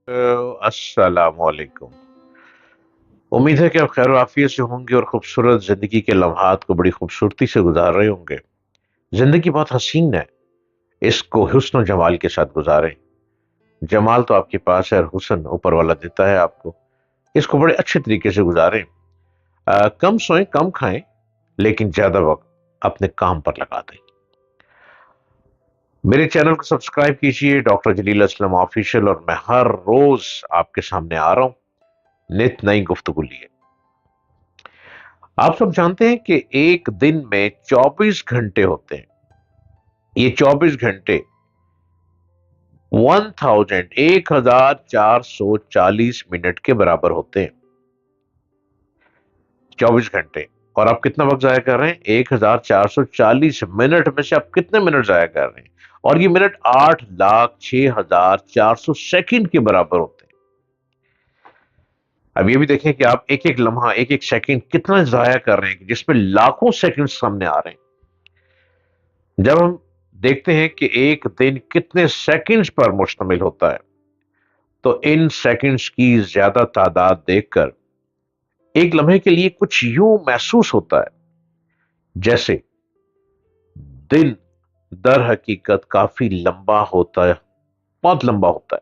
अस्सलाम वालेकुम। उम्मीद है कि आप खैर आफियत से होंगे और खूबसूरत जिंदगी के लम्हात को बड़ी खूबसूरती से गुजार रहे होंगे। जिंदगी बहुत हसीन है, इसको हुस्न और जमाल के साथ गुजारें। जमाल तो आपके पास है और हुस्न ऊपर वाला देता है आपको। इसको बड़े अच्छे तरीके से गुजारें। कम सोएं, कम खाएं, लेकिन ज्यादा वक्त अपने काम पर लगा दें। मेरे चैनल को सब्सक्राइब कीजिए, डॉक्टर जलील असलम ऑफिशियल, और मैं हर रोज आपके सामने आ रहा हूं नित नई गुफ्तगू लिए। आप सब जानते हैं कि एक दिन में 24 घंटे होते हैं। ये 24 घंटे 1440 मिनट के बराबर होते हैं। 24 घंटे। और आप कितना वक्त जाया कर रहे हैं? 1440 मिनट में से आप कितने मिनट जाया कर रहे हैं? और ये मिनट 8,06,400 सेकंड के बराबर होते हैं। अब ये भी देखें कि आप एक एक लम्हा, एक एक सेकंड कितना जाया कर रहे हैं, जिसमें लाखों सेकंड सामने आ रहे हैं। जब हम देखते हैं कि एक दिन कितने सेकंड्स पर मुश्तमिल होता है, तो इन सेकंड्स की ज्यादा तादाद देखकर एक लम्हे के लिए कुछ यूं महसूस होता है जैसे दिन दर हकीकत काफी लंबा होता है, बहुत लंबा होता है।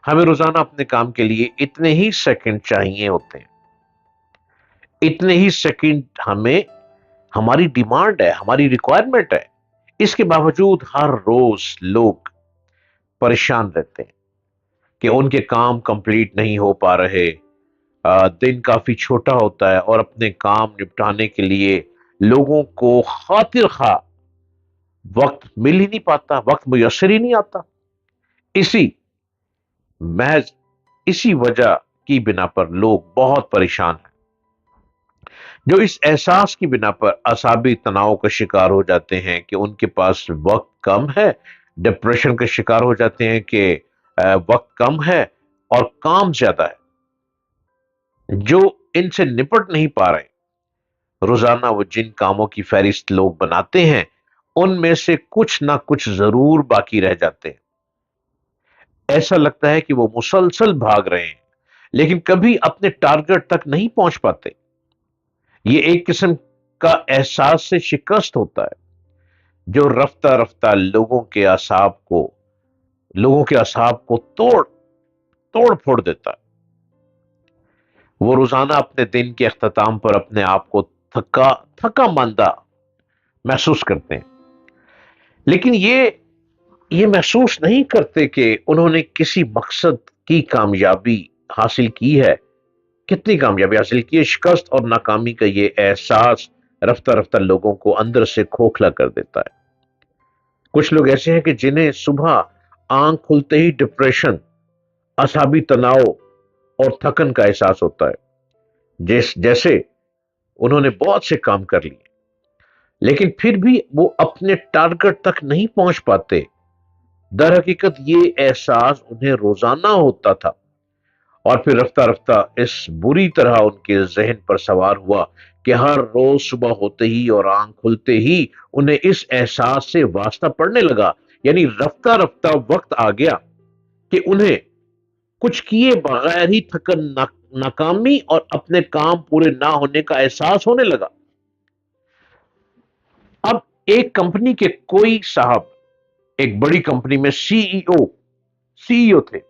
हमें रोजाना अपने काम के लिए इतने ही सेकंड चाहिए होते हैं। इतने ही सेकंड हमें, हमारी डिमांड है, हमारी रिक्वायरमेंट है। इसके बावजूद हर रोज लोग परेशान रहते हैं कि उनके काम कंप्लीट नहीं हो पा रहे। दिन काफी छोटा होता है और अपने काम निपटाने के लिए लोगों को खातिर खा वक्त मिल ही नहीं पाता, वक्त मुयस्सर ही नहीं आता। इसी महज इसी वजह की बिना पर लोग बहुत परेशान हैं, जो इस एहसास की बिना पर असाबी तनाव का शिकार हो जाते हैं कि उनके पास वक्त कम है। डिप्रेशन का शिकार हो जाते हैं कि वक्त कम है और काम ज्यादा है। जो इनसे निपट नहीं पा रहे, रोजाना वो जिन कामों की फहरिस्त लोग बनाते हैं, उनमें से कुछ ना कुछ जरूर बाकी रह जाते हैं। ऐसा लगता है कि वो मुसलसल भाग रहे हैं, लेकिन कभी अपने टारगेट तक नहीं पहुंच पाते। ये एक किस्म का एहसास से शिकस्त होता है, जो रफ्ता रफ्ता लोगों के असाब को तोड़ तोड़ फोड़ देता है। वो रोजाना अपने दिन के अख्ताम पर अपने आप को थका थका मांदा महसूस करते हैं, लेकिन ये महसूस नहीं करते कि उन्होंने किसी मकसद की कामयाबी हासिल की है। कितनी कामयाबी हासिल की है? शिकस्त और नाकामी का ये एहसास रफ्ता रफ्ता लोगों को अंदर से खोखला कर देता है। कुछ लोग ऐसे हैं कि जिन्हें सुबह आंख खुलते ही डिप्रेशन, असाबी तनाव और थकन का एहसास होता है, जैसे उन्होंने बहुत से काम कर लिए, लेकिन फिर भी वो अपने टारगेट तक नहीं पहुंच पाते। दर हकीकत ये एहसास उन्हें रोजाना होता था, और फिर रफ्ता रफ्ता इस बुरी तरह उनके जहन पर सवार हुआ कि हर रोज सुबह होते ही और आंख खुलते ही उन्हें इस एहसास से वास्ता पड़ने लगा। यानी रफ्ता रफ्ता वक्त आ गया कि उन्हें कुछ किए बगैर ही थकन, नाकामी और अपने काम पूरे ना होने का एहसास होने लगा। अब एक कंपनी के कोई साहब एक बड़ी कंपनी में सीईओ थे।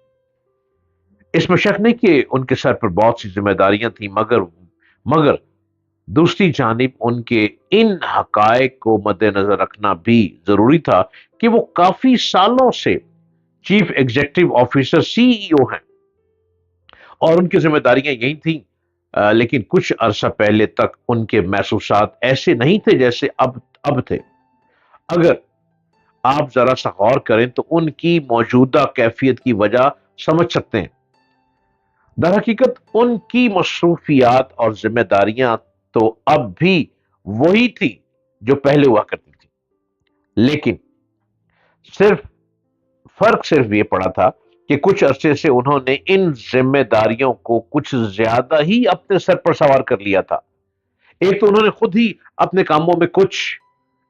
इसमें शक नहीं कि उनके सर पर बहुत सी जिम्मेदारियां थी, मगर दूसरी जानिब उनके इन हकायक को मद्देनजर रखना भी जरूरी था कि वो काफी सालों से चीफ एग्जीक्यूटिव ऑफिसर सीईओ हैं और उनकी जिम्मेदारियां यही थी। लेकिन कुछ अरसा पहले तक उनके महसूसात ऐसे नहीं थे जैसे अब थे। अगर आप जरा सा गौर करें तो उनकी मौजूदा कैफियत की वजह समझ सकते हैं। दर हकीकत उनकी मसरूफियात और जिम्मेदारियां तो अब भी वही थी जो पहले हुआ करती थी, लेकिन सिर्फ सिर्फ ये पड़ा था कि कुछ अरसे से उन्होंने इन जिम्मेदारियों को कुछ ज्यादा ही अपने सर पर सवार कर लिया था। एक तो उन्होंने खुद ही अपने कामों में कुछ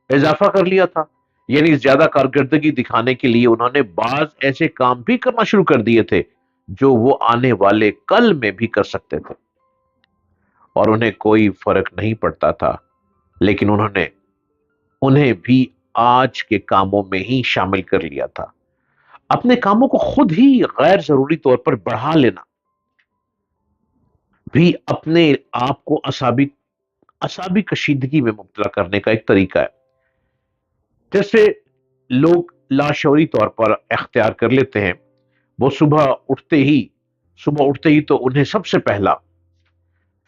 इजाफा कर लिया था, यानी ज्यादा कारकर्दगी दिखाने के लिए उन्होंने बाज ऐसे काम भी करना शुरू कर दिए थे جو وہ آنے والے کل میں بھی کر سکتے تھے، اور انہیں کوئی فرق نہیں پڑتا تھا، لیکن انہیں بھی آج کے کاموں میں ہی شامل کر لیا تھا۔ اپنے کاموں کو خود ہی غیر ضروری طور پر بڑھا لینا بھی اپنے آپ کو اعصابی کشیدگی میں مبتلا کرنے کا ایک طریقہ ہے۔ جیسے لوگ لاشعوری طور پر اختیار کر لیتے ہیں، وہ صبح اٹھتے ہی تو انہیں سب سے پہلا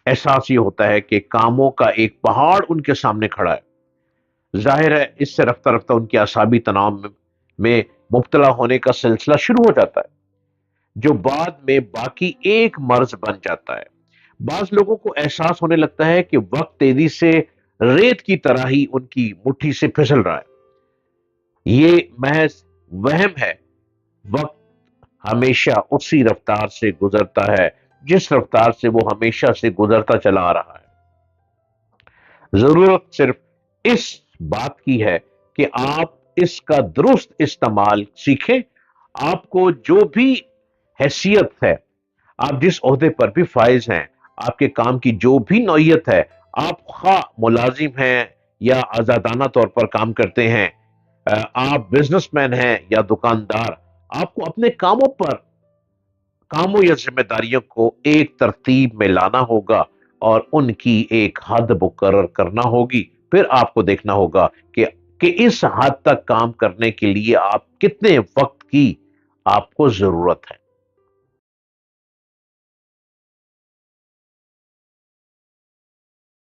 احساس یہ ہوتا ہے کہ کاموں کا ایک پہاڑ ان کے سامنے کھڑا ہے۔ ظاہر ہے اس سے رفتہ رفتہ ان کے اعصابی تناؤ میں مبتلا ہونے کا سلسلہ شروع ہو جاتا ہے، جو بعد میں باقی ایک مرض بن جاتا ہے۔ بعض لوگوں کو احساس ہونے لگتا ہے کہ وقت تیزی سے ریت کی طرح ہی ان کی مٹھی سے پھسل رہا ہے۔ یہ محض وہم ہے۔ وقت ہمیشہ اسی رفتار سے گزرتا ہے جس رفتار سے وہ ہمیشہ سے گزرتا چلا آ رہا ہے۔ ضرورت صرف اس بات کی ہے کہ آپ اس کا درست استعمال سیکھیں۔ آپ کو جو بھی حیثیت ہے، آپ جس عہدے پر بھی فائز ہیں، آپ کے کام کی جو بھی نوعیت ہے، آپ خواہ ملازم ہیں یا آزادانہ طور پر کام کرتے ہیں، آپ بزنس مین ہیں یا دکاندار، آپ کو اپنے کاموں یا ذمہ داریوں کو ایک ترتیب میں لانا ہوگا اور ان کی ایک حد مقرر کرنا ہوگی۔ پھر آپ کو دیکھنا ہوگا کہ اس حد تک کام کرنے کے لیے آپ کتنے وقت کی آپ کو ضرورت ہے۔